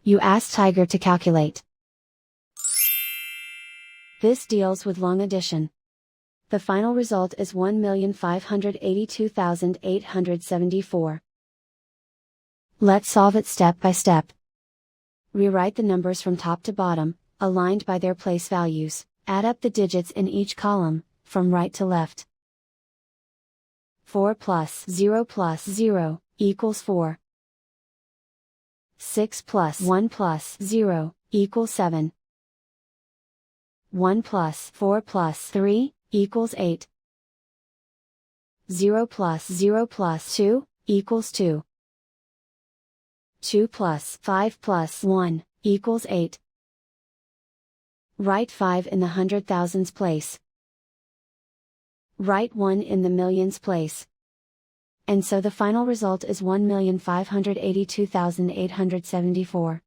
You ask Tiger to calculate. This deals with long addition. The final result is 1,582,874. Let's solve it step by step. Rewrite the numbers from top to bottom, aligned by their place values. Add up the digits in each column, from right to left. 4 plus 0 equals 4. 6 plus 1 plus 0 equals 7. 1 plus 4 plus 3 equals 8. 0 plus 2 equals 2. 2 plus 5 plus 1 equals 8. Write 5 in the hundred thousands place. Write 1 in the millions place. And so the final result is 1,582,874.